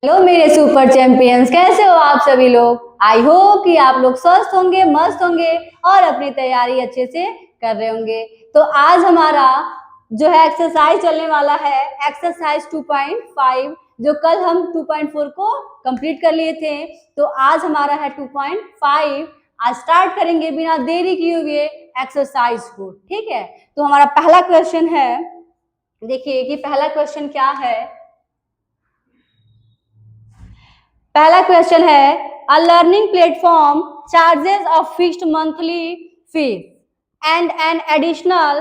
Hello मेरे super champions, कैसे हो आप सभी लोग। आई होप कि आप लोग स्वस्थ होंगे, मस्त होंगे और अपनी तैयारी अच्छे से कर रहे होंगे। तो आज हमारा जो है एक्सरसाइज चलने वाला है एक्सरसाइज 2.5, जो कल हम 2.4 को कंप्लीट कर लिए थे। तो आज हमारा है 2.5। आज स्टार्ट करेंगे बिना देरी किए हुए एक्सरसाइज को, ठीक है। तो हमारा पहला क्वेश्चन है, देखिए कि पहला क्वेश्चन क्या है। पहला क्वेश्चन है, a learning platform charges a fixed monthly fee and an additional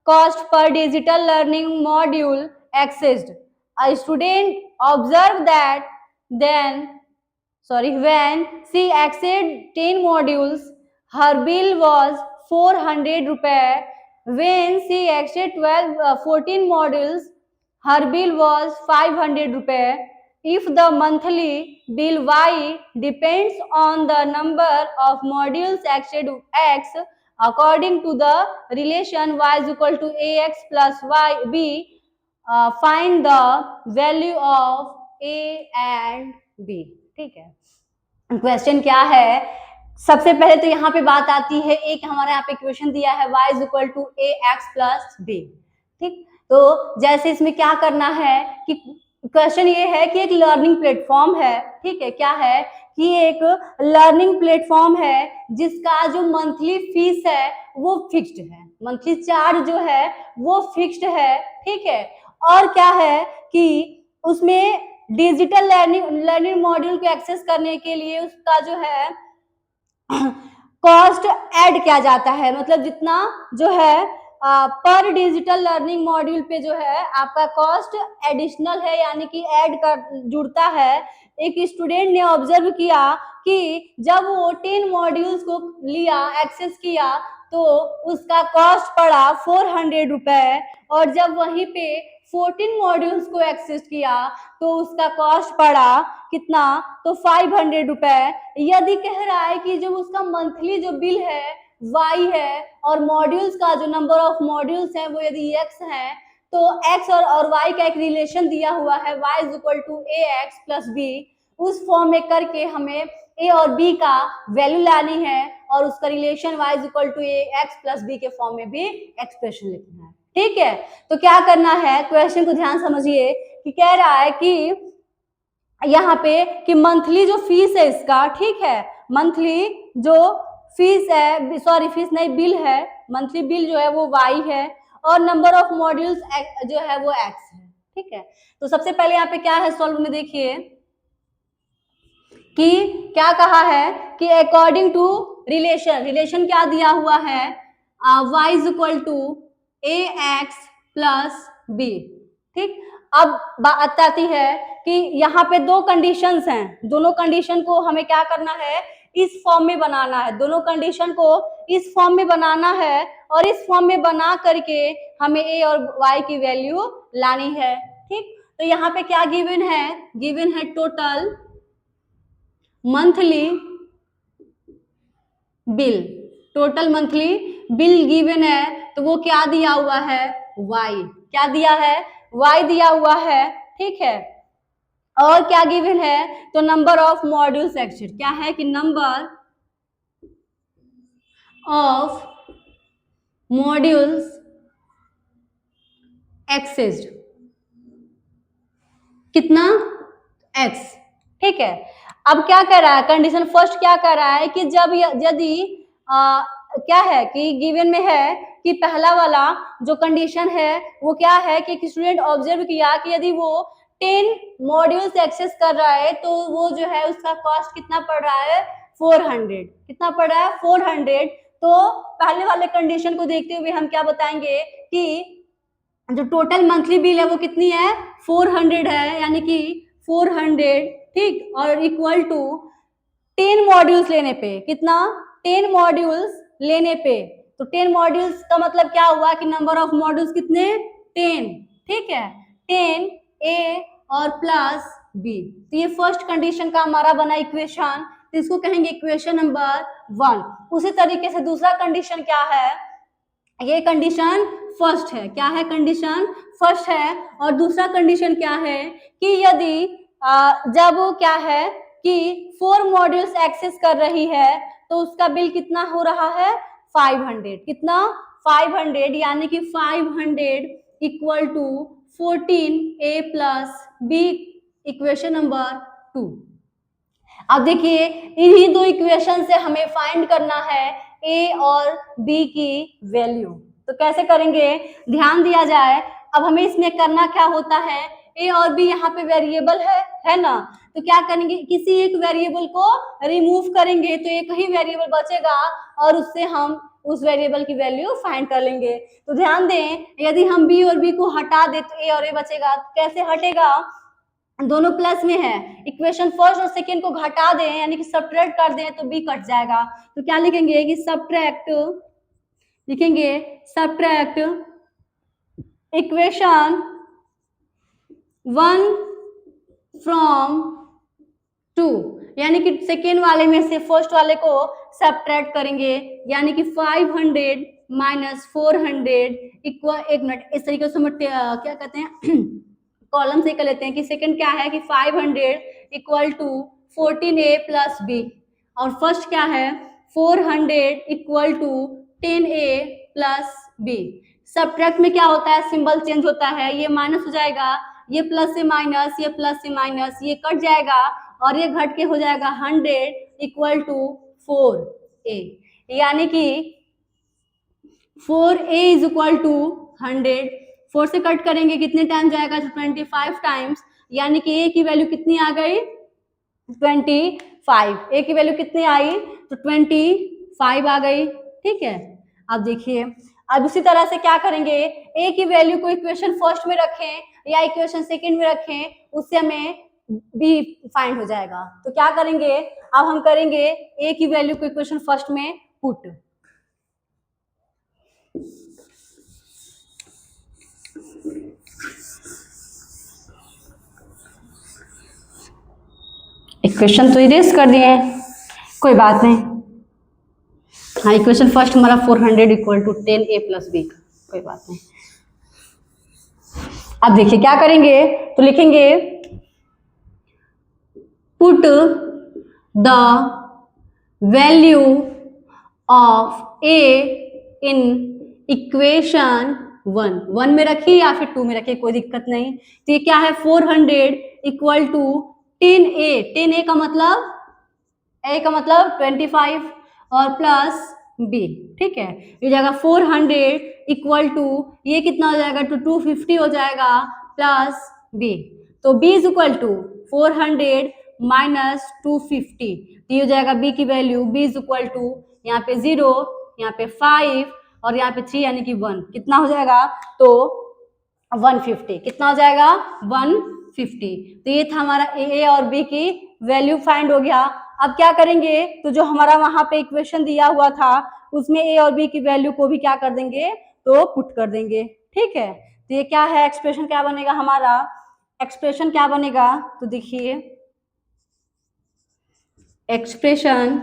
cost per digital learning module accessed. A student observed that then when she accessed 10 modules, her bill was 400 rupees. When she accessed 14 modules, her bill was 500 rupees. If the monthly bill Y depends on the number of modules accessed X, according to the relation Y is equal to AX plus YB, find the value of A and B. ठीक है, question क्या है। सबसे पहले तो यहाँ पे बात आती है, एक हमारे यहाँ पे इक्वेशन दिया है y is equal to a x plus b. ठीक, तो जैसे इसमें क्या करना है कि क्वेश्चन ये है कि एक लर्निंग प्लेटफॉर्म है, ठीक है, क्या है कि एक लर्निंग प्लेटफॉर्म है जिसका जो मंथली फीस है वो फिक्स्ड है, मंथली चार्ज जो है वो फिक्स्ड है, ठीक है। और क्या है कि उसमें डिजिटल लर्निंग मॉड्यूल को एक्सेस करने के लिए उसका जो है कॉस्ट ऐड किया जाता है, मतलब जितना जो है पर डिजिटल लर्निंग मॉड्यूल पे जो है आपका कॉस्ट एडिशनल है, यानी कि ऐड कर जुड़ता है। एक स्टूडेंट ने ऑब्जर्व किया कि जब वो 10 मॉड्यूल्स को लिया, एक्सेस किया, तो उसका कॉस्ट पड़ा 400 रुपए, और जब वहीं पे 14 मॉड्यूल्स को एक्सेस किया तो उसका कॉस्ट पड़ा कितना, तो 500 रुपए। यदि कह रहा है कि जो उसका मंथली जो बिल है y है और मॉड्यूल्स का जो नंबर ऑफ मॉड्यूल्स है वो यदि x है, तो x और y का एक रिलेशन दिया हुआ है y is equal to a x plus b. उस फॉर्म में करके हमें a और b का वैल्यू लानी है और उसका relation y is equal to a x plus b के फॉर्म में भी एक्सप्रेशन लिखना है, ठीक है। तो क्या करना है, क्वेश्चन को ध्यान समझिए कि कह रहा है कि यहाँ पे कि मंथली जो फीस है इसका, ठीक है, मंथली जो फीस है, सॉरी फीस नहीं बिल है, मंथली बिल जो है वो y है और नंबर ऑफ मॉड्यूल्स जो है वो x है, ठीक है। तो सबसे पहले यहाँ पे क्या है, सॉल्व में देखिए कि क्या कहा है कि अकॉर्डिंग टू रिलेशन क्या दिया हुआ है, y is equal to a x plus b, ठीक। अब बात आती है कि यहाँ पे दो कंडीशंस हैं, दोनों कंडीशन को हमें क्या करना है, इस फॉर्म में बनाना है, दोनों कंडीशन को इस फॉर्म में बनाना है और इस फॉर्म में बना करके हमें a और y की वैल्यू लानी है, ठीक। तो यहाँ पे क्या गिवन है total monthly bill, total monthly bill given है, तो वो क्या दिया हुआ है, y, क्या दिया है, y दिया हुआ है, ठीक है। और क्या गिवन है, तो नंबर ऑफ मॉड्यूल्स एक्सेस, क्या है कि नंबर ऑफ मॉड्यूल्स एक्सेस्ड कितना, x, ठीक है। अब क्या कर रहा है, कंडीशन फर्स्ट क्या कर रहा है कि जब यदि क्या है कि गिवन में है कि पहला वाला जो कंडीशन है वो क्या है कि स्टूडेंट ऑब्जर्व किया कि यदि वो 10 मॉड्यूल्स एक्सेस कर रहा है तो वो जो है उसका कॉस्ट कितना पड़ रहा है, 400, कितना पड़ रहा है, 400। तो पहले वाले कंडीशन को देखते हुए हम क्या बताएंगे कि जो टोटल मंथली बिल है वो कितनी है, 400 है, यानी कि 400, ठीक, और इक्वल टू 10 मॉड्यूल्स लेने पे, कितना, 10 मॉड्यूल्स लेने पे, तो 10 मॉड्यूल्स का मतलब क्या हुआ कि नंबर ऑफ मॉड्यूल्स कितने, 10, ठीक है, 10 ए और प्लस बी। तो ये फर्स्ट कंडीशन का हमारा बना इक्वेशन, तो इसको कहेंगे इक्वेशन नंबर 1। उसी तरीके से दूसरा कंडीशन क्या है, ये कंडीशन फर्स्ट है, क्या है, कंडीशन फर्स्ट है। और दूसरा कंडीशन क्या है कि यदि जब वो क्या है कि 4 मॉड्यूल्स एक्सेस कर रही है तो उसका बिल कितना हो रहा है 500, कितना 500, यानी कि 500 equal to 14a plus B, equation number 2। अब देखिए इन्हीं दो इक्वेशन से हमें फाइंड करना है ए और बी की वैल्यू। तो कैसे करेंगे, ध्यान दिया जाए। अब हमें इसमें करना क्या होता है, ए और बी यहाँ पे वेरिएबल है ना, तो क्या करेंगे, किसी एक वेरिएबल को रिमूव करेंगे तो एक ही वेरिएबल बचेगा और उससे हम उस वेरिएबल की वैल्यू फाइंड कर लेंगे। तो ध्यान दें, यदि हम बी और बी को हटा दे तो ए और ए बचेगा। तो कैसे हटेगा, दोनों प्लस में है, इक्वेशन फर्स्ट और सेकेंड को घटा दें यानी कि सब्ट्रैक्ट कर दें तो बी कट जाएगा। तो क्या लिखेंगे कि सब्ट्रैक्ट, लिखेंगे सब्ट्रैक्ट इक्वेशन 1 फ्रॉम 2, यानी कि सेकेंड वाले में से फर्स्ट वाले को सब्ट्रैक्ट करेंगे, यानी कि 500 माइनस 400 इक्वल, एक मिनट इस तरीके से हम क्या कहते हैं कॉलम से कर लेते हैं कि सेकंड क्या है कि 500 इक्वल टू 14a प्लस बी, और फर्स्ट क्या है 400 equal to 10a plus B. Subtract में क्या होता है, सिंबल चेंज होता है, ये माइनस हो जाएगा, ये प्लस से माइनस, ये प्लस से माइनस, ये कट जाएगा और ये घट के हो जाएगा 100 इक्वल टू 4a, यानी कि 4a इज इक्वल टू 100, 4 से कट करेंगे कितने टाइम जाएगा तो 25 टाइम्स, यानी कि a की वैल्यू कितनी आ गई 25, a की वैल्यू कितनी आई तो 25 आ गई। ठीक है, अब देखिए अब उसी तरह से क्या करेंगे, a की वैल्यू को इक्वेशन फर्स्ट में रखें या इक्वेशन सेकंड में रखें, उससे हमें b फाइंड हो जाएगा। तो क्या करेंगे, अब हम करेंगे a की वैल्यू को इक्वेशन फर्स्ट में पुट, इक्वेशन तो इरेज कर दिए हैं, कोई बात नहीं। हाँ, इक्वेशन फर्स्ट हमारा 400 equal to 10a plus B, कोई बात नहीं। अब देखिए क्या करेंगे, तो लिखेंगे put the value of a in equation 1 में रखिए या फिर 2 में रखिए, कोई दिक्कत नहीं। तो ये क्या है 400 इक्वल टू 10a, 10a का मतलब a का मतलब 25 और प्लस b, ठीक है, ये जाएगा 400 इक्वल टू, ये कितना हो जाएगा तो 250 हो जाएगा प्लस b, तो b is equal to 400 minus 250, तो ये हो जाएगा b की value, b is equal to यहाँ पे 0, यहाँ पे 5 और यहाँ पे 3 यानी कि 1, कितना हो जाएगा तो 150, कितना हो जाएगा 150। तो ये था हमारा ए और बी की वैल्यू फाइंड हो गया। अब क्या करेंगे, तो जो हमारा वहां पे इक्वेशन दिया हुआ था उसमें ए और बी की वैल्यू को भी क्या कर देंगे तो पुट कर देंगे। ठीक है, तो ये क्या है, एक्सप्रेशन क्या बनेगा हमारा, एक्सप्रेशन क्या बनेगा, तो देखिए expression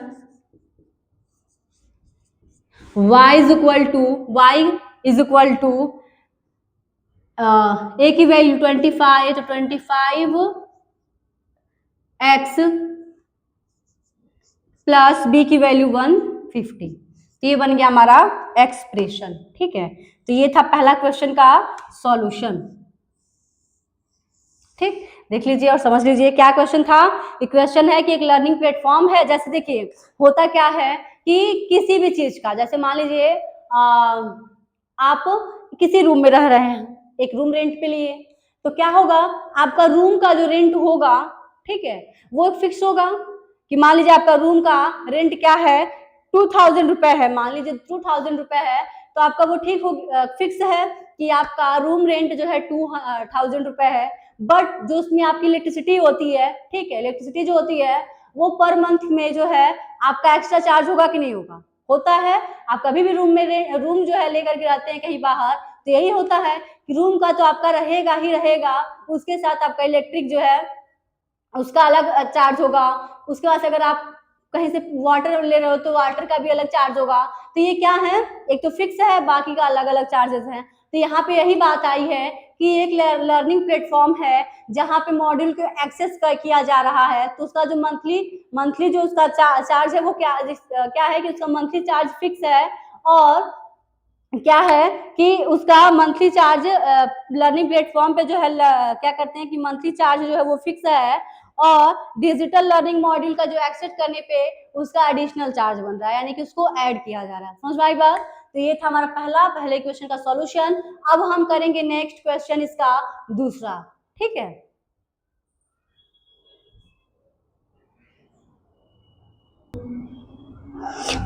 y is equal to A की वैल्यू 25, तो 25x प्लस बी की वैल्यू 150, तो ये बन गया हमारा एक्सप्रेशन। ठीक है, तो ये था पहला क्वेश्चन का सॉल्यूशन। ठीक, देख लीजिए और समझ लीजिए क्या क्वेश्चन था। क्वेश्चन है कि एक लर्निंग प्लेटफॉर्म है, जैसे देखिए होता क्या है कि किसी भी चीज का, जैसे मान लीजिए आप किसी रूम में रह रहे हैं, एक रूम रेंट पे लिए, तो क्या होगा आपका रूम का जो रेंट होगा, ठीक है, वो फिक्स होगा कि मान लीजिए आपका रूम का रेंट क्या है 2000 रुपए है, मान लीजिए 2000 रुपए है, तो आपका वो ठीक हो फिक्स है कि आपका रूम रेंट जो है 2000 रुपए है, बट जो उसमें आपकी इलेक्ट्रिसिटी होती है, ठीक है, इलेक्ट्रिसिटी जो होती है वो पर मंथ में जो है आपका एक्स्ट्रा चार्ज होगा कि नहीं होगा, होता है। आप कभी भी रूम जो है लेकर के रहते हैं कहीं बाहर, तो यही होता है कि रूम का तो आपका रहेगा ही रहेगा, उसके साथ आपका इलेक्ट्रिक जो है उसका अलग चार्ज होगा, उसके बाद अगर आप कहीं से वाटर ले रहे हो तो वाटर का भी अलग चार्ज होगा। तो ये क्या है, एक तो फिक्स है, बाकी का अलग अलग चार्जेस हैं। तो यहाँ पे यही बात आई है कि एक लर्निंग प्लेटफॉर्म है जहाँ पे मॉड्यूल को एक्सेस किया जा रहा है, तो उसका जो मंथली जो उसका चार्ज है वो क्या है कि उसका मंथली चार्ज फिक्स है, और क्या है कि उसका मंथली चार्ज लर्निंग प्लेटफॉर्म पे जो है क्या करते हैं कि मंथली चार्ज जो है वो फिक्स है, और डिजिटल लर्निंग मॉड्यूल का जो एक्सेस करने पे उसका एडिशनल चार्ज बन रहा है, यानी कि उसको ऐड किया जा रहा है। समझ में आई बात? तो ये था हमारा पहले क्वेश्चन का सॉल्यूशन। अब हम करेंगे नेक्स्ट क्वेश्चन इसका दूसरा, ठीक है।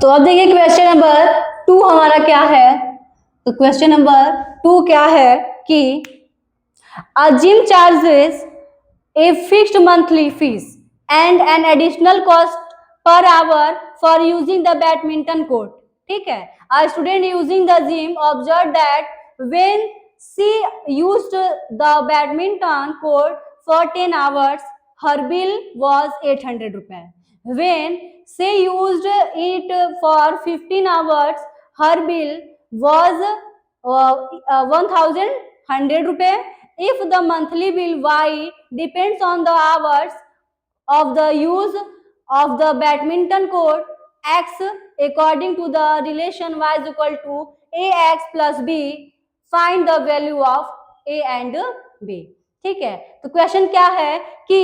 तो अब देखिए क्वेश्चन नंबर 2 हमारा क्या है। तो क्वेश्चन नंबर 2 क्या है कि a gym charges a fixed monthly fees and an additional cost per hour for using the badminton court. ठीक है, a student using the gym observed that when she used the badminton court for 10 hours, her bill was 800 rupees. When she used it for 15 hours, her bill was 1100 rupees. If the monthly bill Y depends on the hours of the use of the badminton court X according to the relation Y is equal to AX plus B, find the value of A and B. ठीक है, तो question क्या है कि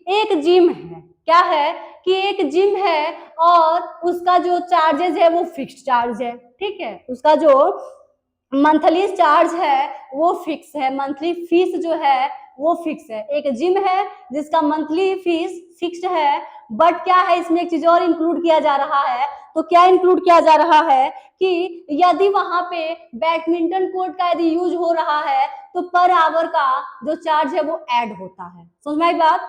एक gym है, क्या है कि एक जिम है और उसका जो चार्जेस है वो फिक्स्ड चार्ज है। ठीक है, उसका जो मंथली चार्ज है वो फिक्स है, मंथली फीस जो है वो फिक्स है। एक जिम है जिसका मंथली फीस फिक्स्ड है, बट क्या है इसमें एक चीज और इंक्लूड किया जा रहा है। तो क्या इंक्लूड किया जा रहा है कि यदि वहां पे बैडमिंटन कोर्ट का यदि यूज हो रहा है तो पर आवर का जो चार्ज है वो ऐड होता है। समझ में आई बात?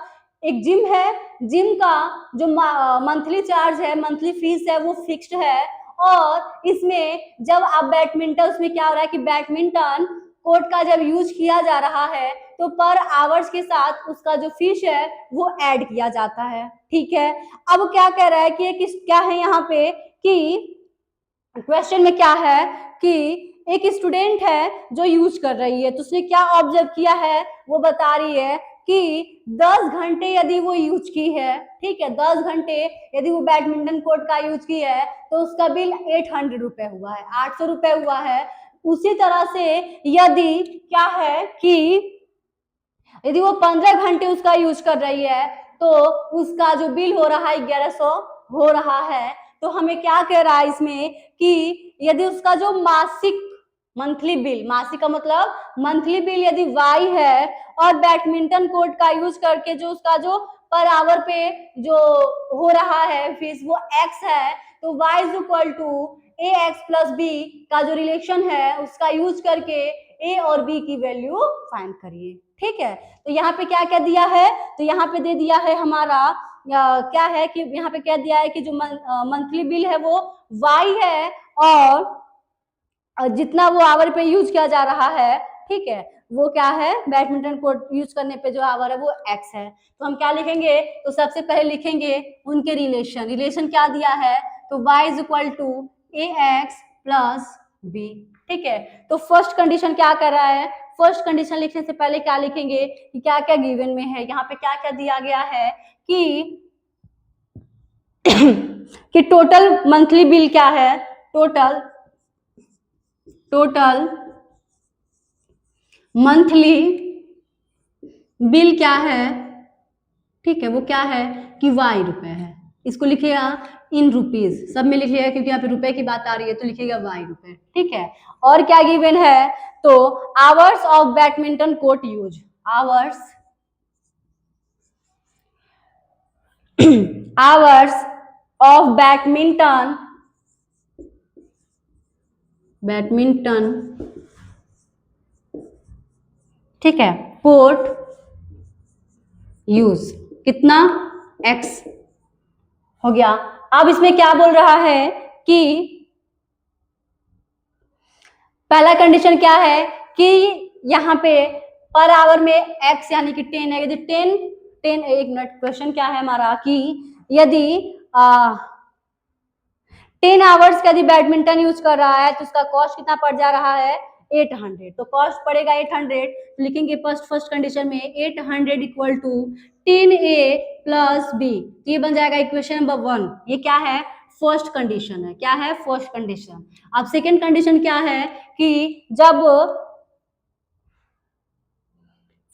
एक जिम है, जिम का जो मंथली चार्ज है, मंथली फीस है वो फिक्स्ड है, और इसमें जब आप बैडमिंटन, उसमें क्या हो रहा है कि बैडमिंटन कोर्ट का जब यूज किया जा रहा है तो पर आवर्स के साथ उसका जो फीस है वो ऐड किया जाता है। ठीक है, अब क्या कह रहा है कि क्या है यहाँ पे कि क्वेश्चन में क्या है कि एक स्टूडेंट है जो यूज कर रही है, तो उसने क्या ऑब्जर्व किया है वो बता रही है कि 10 घंटे यदि वो यूज की है, ठीक है, 10 घंटे यदि वो बैडमिंटन कोर्ट का यूज की है तो उसका बिल 800 रुपए हुआ है, 800 रुपए हुआ है। उसी तरह से यदि क्या है कि यदि वो 15 घंटे उसका यूज कर रही है तो उसका जो बिल हो रहा है 1100 हो रहा है। तो हमें क्या कह रहा है इसमें कि यदि उसका जो मासिक मंथली बिल, मासिक का मतलब मंथली बिल यदि वाई है और बैडमिंटन कोर्ट का यूज करके जो उसका जो पर आवर पे जो हो रहा है फीस वो एक्स है, तो y is equal to a x plus b का जो रिलेशन है उसका यूज करके ए और बी की वैल्यू फाइंड करिए। ठीक है, तो यहाँ पे क्या क्या दिया है, तो यहाँ पे दे दिया है हमारा क्या है कि यहाँ पे क्या दिया है कि जो मंथली बिल है वो y है, और जितना वो आवर पे यूज किया जा रहा है, ठीक है, वो क्या है बैडमिंटन कोर्ट यूज करने पे जो आवर है वो x है। तो हम क्या लिखेंगे, तो सबसे पहले लिखेंगे उनके रिलेशन क्या दिया है, तो y is equal to a x plus b. ठीक है, तो फर्स्ट कंडीशन क्या कर रहा है, फर्स्ट कंडीशन लिखने से पहले क्या लिखेंगे कि क्या क्या गिवन में है, यहाँ पे क्या क्या दिया गया है कि कि टोटल मंथली बिल क्या है, टोटल मंथली बिल क्या है, ठीक है, वो क्या है कि y रुपए है। इसको लिखिएगा इन रुपीज, सब में लिखिएगा क्योंकि यहाँ पे रुपए की बात आ रही है तो लिखिएगा y रुपए। ठीक है, और क्या गिवन है, तो hours of badminton court use, hours of badminton ठीक है कोर्ट यूज कितना x हो गया। अब इसमें क्या बोल रहा है कि पहला कंडीशन क्या है कि यहाँ पे पर आवर में x यानी कि 10 है, यदि 10 एक मिनट, क्वेश्चन क्या है हमारा कि यदि 10 आवर्स का यदि बैडमिंटन यूज कर रहा है तो उसका कॉस्ट कितना पड़ जा रहा है 800, तो कॉस्ट पड़ेगा 800, तो लिखेंगे फर्स्ट कंडीशन में 800 equal to 10A plus b, तो ये बन जाएगा इक्वेशन नंबर 1। ये क्या है? फर्स्ट कंडीशन है। क्या है? First condition. अब सेकेंड कंडीशन क्या है कि जब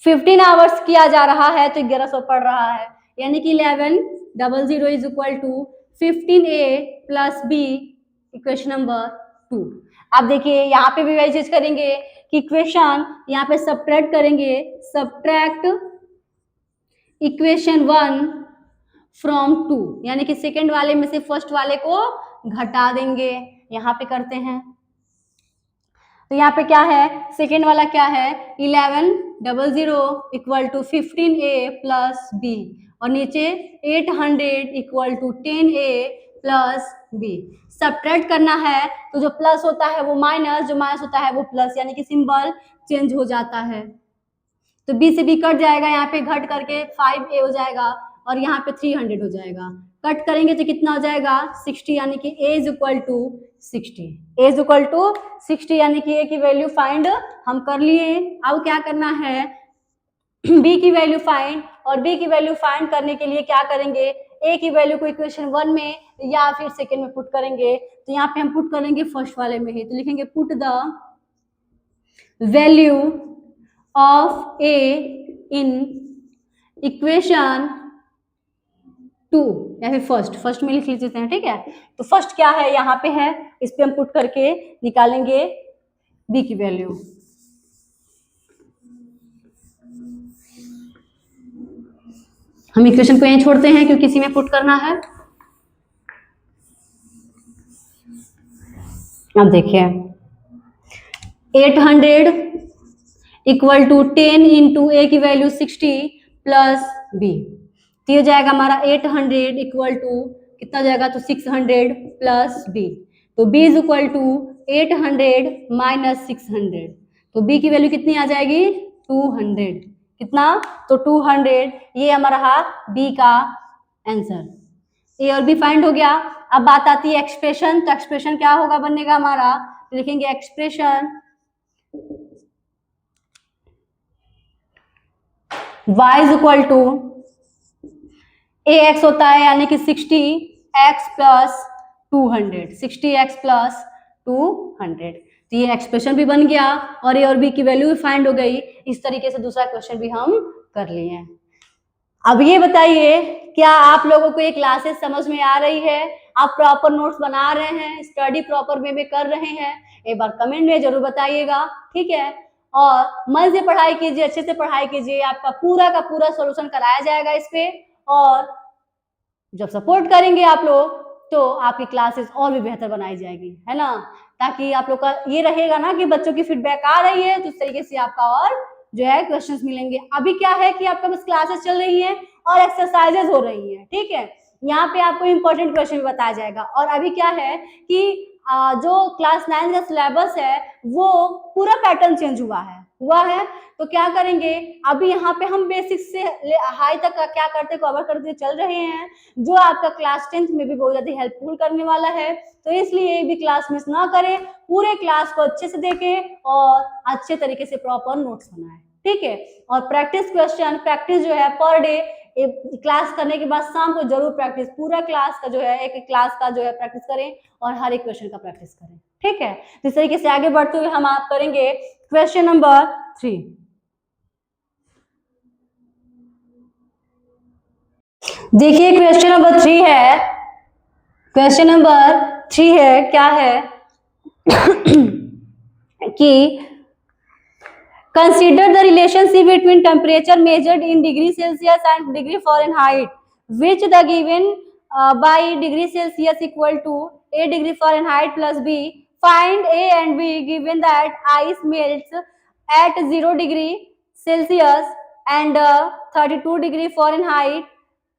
15 आवर्स किया जा रहा है तो 1100 पड़ रहा है, यानी कि 1100 is equal to 15A plus B, equation number 2। अब देखिए यहाँ पे भी वही चीज करेंगे कि इक्वेशन यहाँ पे सब्ट्रैक्ट करेंगे, सब्ट्रैक्ट इक्वेशन 1 फ्रॉम 2, यानी कि सेकेंड वाले में से फर्स्ट वाले को घटा देंगे। यहाँ पे करते हैं तो यहाँ पे क्या है? सेकेंड वाला क्या है? 1100 इक्वल टू 15A प्लस बी, और नीचे 800 equal to 10A plus B. Subtract करना है तो जो प्लस होता है वो माइनस, जो माइनस होता है वो प्लस, यानी कि सिंबल चेंज हो जाता है। तो बी से बी कट जाएगा, यहाँ पे घट करके 5A हो जाएगा और यहाँ पे 300 हो जाएगा। कट करेंगे तो कितना हो जाएगा? 60, यानी कि A is equal to 60। A is equal to 60, यानी कि A की वैल्यू फाइंड हम कर लिए। अब क्या करना है? B की वैल्यू फाइंड, और B की वैल्यू फाइंड करने के लिए क्या करेंगे? A की वैल्यू को इक्वेशन 1 में या फिर सेकेंड में पुट करेंगे। तो यहाँ पे हम पुट करेंगे फर्स्ट वाले में ही, तो लिखेंगे put the value of A in equation 2 या फिर फर्स्ट में लिख लेते हैं, ठीक है। तो फर्स्ट क्या है? यहाँ पे है, इस पे हम पुट करके निकालेंगे बी की वैल्यू। हम इक्वेशन को यहीं छोड़ते हैं क्योंकि इसी में पुट करना है। अब देखिए 800 इक्वल टू 10 इंटू ए की वैल्यू 60 प्लस बी, तो ये जाएगा हमारा 800 इक्वल टू कितना जाएगा? तो 600 प्लस बी, तो b is equal to 800 minus 600, तो b की वैल्यू कितनी आ जाएगी? 200। कितना? तो 200, ये हमारा रहा b का आंसर। ए और बी फाइंड हो गया। अब बात आती है एक्सप्रेशन, तो एक्सप्रेशन क्या होगा बनेगा हमारा? तो लिखेंगे expression y is equal to ax होता है, यानी कि 60x प्लस 200, 60x प्लस 200, तो ये एक्सप्रेशन भी बन गया और ए और बी की वैल्यू भी फाइंड हो गई। इस तरीके से दूसरा क्वेश्चन भी हम कर लिए। अब ये बताइए, क्या आप लोगों को ये क्लासेस समझ में आ रही है? आप प्रॉपर नोट्स बना रहे हैं, स्टडी प्रॉपर वे में कर रहे हैं? एक बार कमेंट में जरूर बताइएगा, ठीक है। और मन से पढ़ाई कीजिए, अच्छे से पढ़ाई कीजिए, आपका पूरा का पूरा सॉल्यूशन कराया जाएगा इस पे। और जब सपोर्ट करेंगे आप लोग तो आपकी क्लासेस और भी बेहतर बनाई जाएगी, है ना। ताकि आप लोग का ये रहेगा ना कि बच्चों की फीडबैक आ रही है तो इस तरीके से आपका और जो है क्वेश्चंस मिलेंगे। अभी क्या है कि आपका बस क्लासेस चल रही हैं और एक्सरसाइजेज हो रही हैं, ठीक है। यहाँ पे आपको इंपॉर्टेंट क्वेश्चन भी बताया जाएगा। और अभी क्या है कि जो क्लास 9 का सिलेबस है वो पूरा पैटर्न चेंज हुआ है। तो क्या करेंगे, अभी यहाँ पे हम बेसिक से हाई तक का क्या करते कवर करते चल रहे हैं, जो आपका क्लास 10th में भी बहुत ज्यादा हेल्पफुल करने वाला है। तो इसलिए भी क्लास मिस ना करें, पूरे क्लास को अच्छे से देखें और अच्छे तरीके से प्रॉपर नोट्स बनाएं, ठीक है। और प्रैक्टिस क्वेश्चन प्रैक्टिस जो है पर डे, क्लास करने के बाद शाम को जरूर प्रैक्टिस, पूरा क्लास का जो है एक क्लास का जो है प्रैक्टिस करें और हर एक क्वेश्चन का प्रैक्टिस करें, ठीक है। इस तरीके से आगे बढ़ते हुए हम आप करेंगे क्वेश्चन नंबर 3। देखिए क्वेश्चन नंबर 3 है, क्वेश्चन नंबर 3 है, क्या है कि consider the relationship between temperature measured in degree Celsius and degree Fahrenheit, which the given by degree Celsius equal to A degree Fahrenheit plus B. Find A and B given that ice melts at 0 degree Celsius and 32 degree Fahrenheit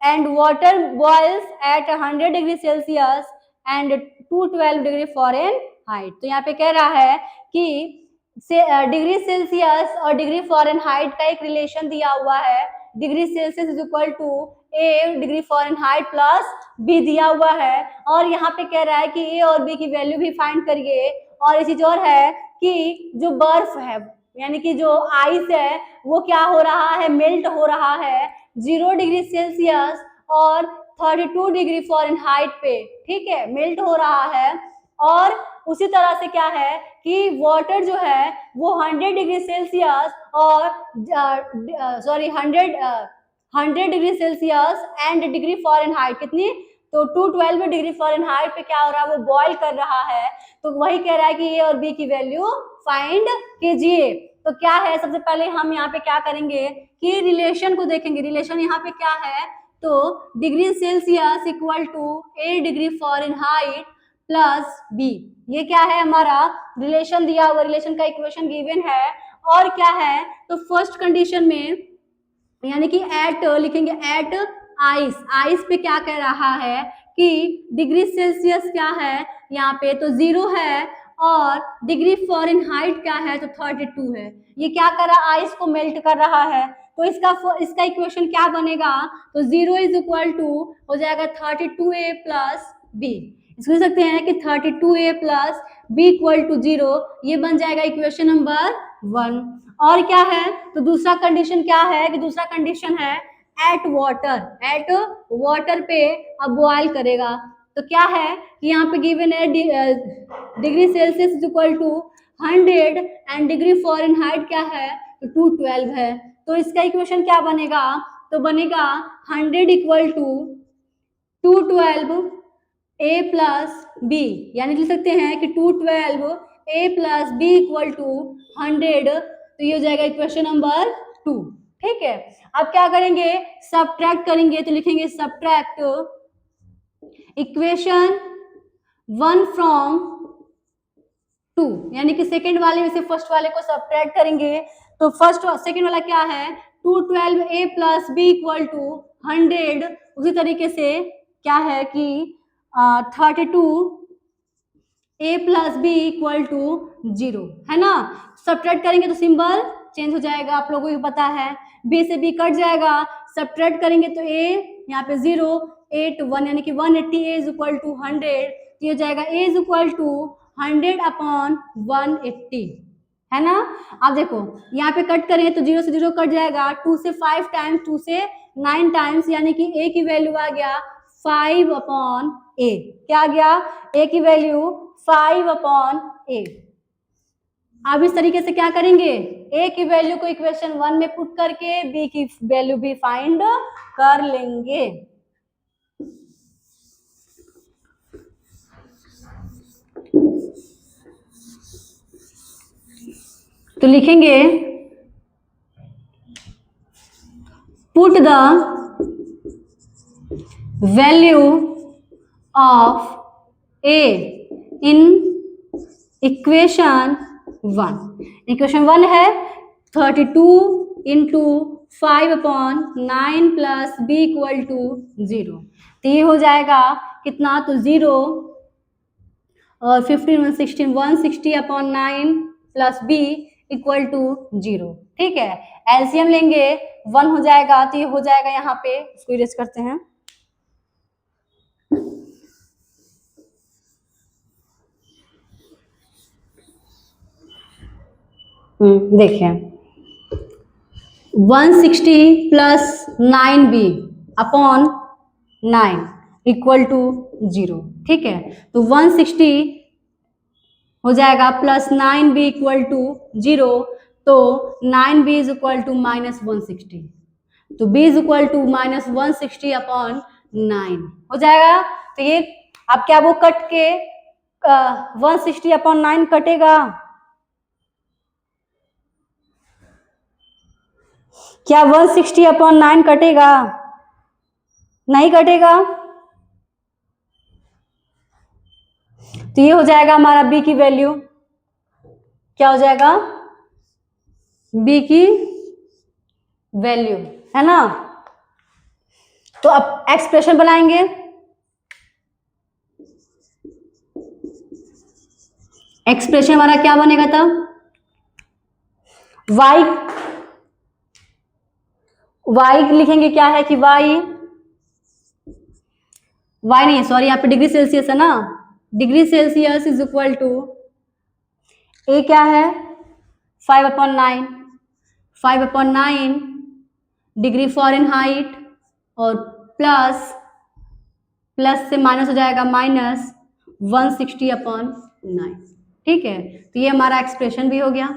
and water boils at 100 degree Celsius and 212 degree Fahrenheit। तो यहाँ पे कह रहा है कि degree Celsius और degree Fahrenheit का एक रिलेशन दिया हुआ है। Degree Celsius is equal to a degree Fahrenheit plus b दिया हुआ है। और यहाँ पे कह रहा है कि ए और बी की वैल्यू भी फाइंड करिए। और एक चीज और है कि जो बर्फ है यानी कि जो आइस है वो क्या हो रहा है, मेल्ट हो रहा है 0 डिग्री सेल्सियस और 32 डिग्री फ़ारेनहाइट पे, ठीक है, मेल्ट हो रहा है। और उसी तरह से क्या है कि वाटर जो है वो 100 डिग्री सेल्सियस और 100 degree Celsius and degree Fahrenheit कितनी, तो 212 डिग्री फ़ारेनहाइट पे क्या हो रहा है, वो बॉईल कर रहा है। तो वही कह रहा है कि ए और बी की वैल्यू फाइंड कीजिए। तो क्या है, सबसे पहले हम यहाँ पे क्या करेंगे कि रिलेशन को देखेंगे। रिलेशन यहाँ पे क्या है, तो degree Celsius equal to 8 degree Fahrenheit plus b, ये क्या है हमारा रिलेशन दिया हुआ, रिलेशन का इक्वेशन गिवन है। और क्या है, तो फर्स्ट कंडीशन में यानी कि एट लिखेंगे, एट आइस, आइस पे क्या कह रहा है कि डिग्री सेल्सियस क्या है यहाँ पे, तो 0 है और डिग्री फ़ारेनहाइट क्या है, तो 32 है। ये क्या कर रहा है, आइस को मेल्ट कर रहा है। तो इसका इक्वेशन क्या बनेगा, तो 0 इज इक्वल टू हो जाएगा 32a प्लस बी। इसको लिख सकते हैं कि 32a plus b equal to 0, ये बन जाएगा इक्वेशन नंबर 1। और क्या है, तो दूसरा कंडीशन क्या है कि दूसरा कंडीशन है एट वाटर पे अब बॉयल करेगा। तो क्या है कि यहाँ पे गिवन है degree Celsius is equal to 100 and degree Fahrenheit क्या है, तो 212 है। तो इसका इक्वेशन क्या बनेगा, तो बनेगा 100 equal to 212 a plus b, यानी लिख सकते हैं कि 212 a plus b equal to 100। तो ये हो जाएगा इक्वेशन नंबर 2, ठीक है। अब क्या करेंगे, सब्ट्रैक्ट करेंगे। तो लिखेंगे सब्ट्रैक्ट इक्वेशन 1 फ्रॉम 2, यानी कि सेकेंड वाले में से फर्स्ट वाले को सब्ट्रैक्ट करेंगे। तो फर्स्ट सेकेंड वाला क्या है, 212 a plus b equal to 100। उसी तरीके से क्या है कि 32 ए प्लस बी इक्वल टू 0, है ना। सब्ट्रैक्ट करेंगे तो सिंबल चेंज हो जाएगा, आप लोगों को पता है। बी से बी कट जाएगा, सब्ट्रैक्ट करेंगे तो ए यहाँ पे 0, 8 1 यानी कि 180 ए इज इक्वल टू 100। ये हो जाएगा ए इज इक्वल टू 100 अपॉन 180, है ना। अब देखो यहाँ पे कट करें तो 0 से 0 कट जाएगा, 2 से 5 टाइम्स, 2 से 9 टाइम्स, यानी कि ए की वैल्यू आ गया 5 अपॉन ए। क्या आ गया, ए की वैल्यू 5 अपॉन ए। अब इस तरीके से क्या करेंगे, ए की वैल्यू को इक्वेशन 1 में पुट करके बी की वैल्यू भी फाइंड कर लेंगे। तो लिखेंगे put the value of a in equation 1। Equation 1 है 32 into 5 upon 9 plus b equal to 0। तो ये हो जाएगा कितना, तो 0 और 15 116 160 upon 9 plus b equal to 0, ठीक है। एलसीएम लेंगे 1 हो जाएगा, तो ये हो जाएगा यहाँ पे, इसको इरेज करते हैं। देखिए 160 plus 9b upon 9 equal to 0, ठीक है। तो 160 हो जाएगा प्लस 9b इक्वल टू 0, तो 9b is equal to minus 160, तो b is equal to minus 160 upon 9 हो जाएगा। तो ये अब क्या वो कट के 160 अपॉन 9 कटेगा, क्या 160 अपॉन 9 कटेगा, नहीं कटेगा। तो ये हो जाएगा हमारा b की वैल्यू, क्या हो जाएगा, b की वैल्यू, है ना। तो अब एक्सप्रेशन बनाएंगे। एक्सप्रेशन हमारा क्या बनेगा तब, y लिखेंगे, क्या है कि y नहीं, सॉरी यहाँ पे डिग्री सेल्सियस है ना, degree Celsius is equal to A क्या है 5/9, 5/9 डिग्री फ़ारेनहाइट और प्लस से माइनस हो जाएगा -160/9। ठीक है, तो ये हमारा एक्सप्रेशन भी हो गया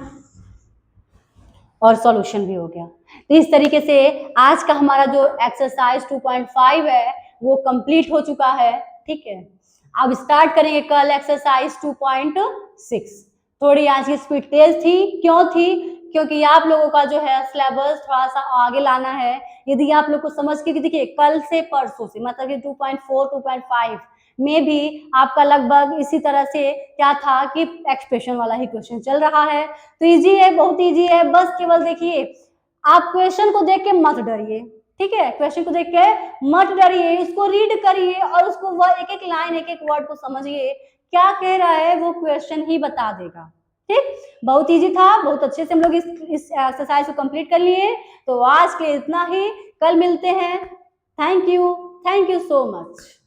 और सॉल्यूशन भी हो गया। तो इस तरीके से आज का हमारा जो एक्सरसाइज 2.5 है वो कंप्लीट हो चुका है। ठीक है, अब स्टार्ट करेंगे कल एक्सरसाइज 2.6। थोड़ी आज की स्पीड तेज थी, क्यों थी? क्योंकि आप लोगों का जो है सिलेबस थोड़ा सा आगे लाना है। यदि आप लोग को समझ के, देखिए कल से परसों से मतलब कि 2.4 2.5 में भी आपका लगभग इसी तरह से क्या था कि एक्सप्रेशन वाला ही क्वेश्चन चल रहा है। तो इजी है, बहुत इजी है। बस केवल देखिए, आप क्वेश्चन को देख के मत डरिए। ठीक है, क्वेश्चन को देख के मत डरिए, इसको रीड करिए और उसको एक एक लाइन, एक एक वर्ड को समझिए, क्या कह रहा है वो क्वेश्चन ही बता देगा। ठीक, बहुत इजी था, बहुत अच्छे से हम लोग इस एक्सरसाइज को कंप्लीट कर लिए। तो आज के इतना ही, कल मिलते हैं। Thank you so much.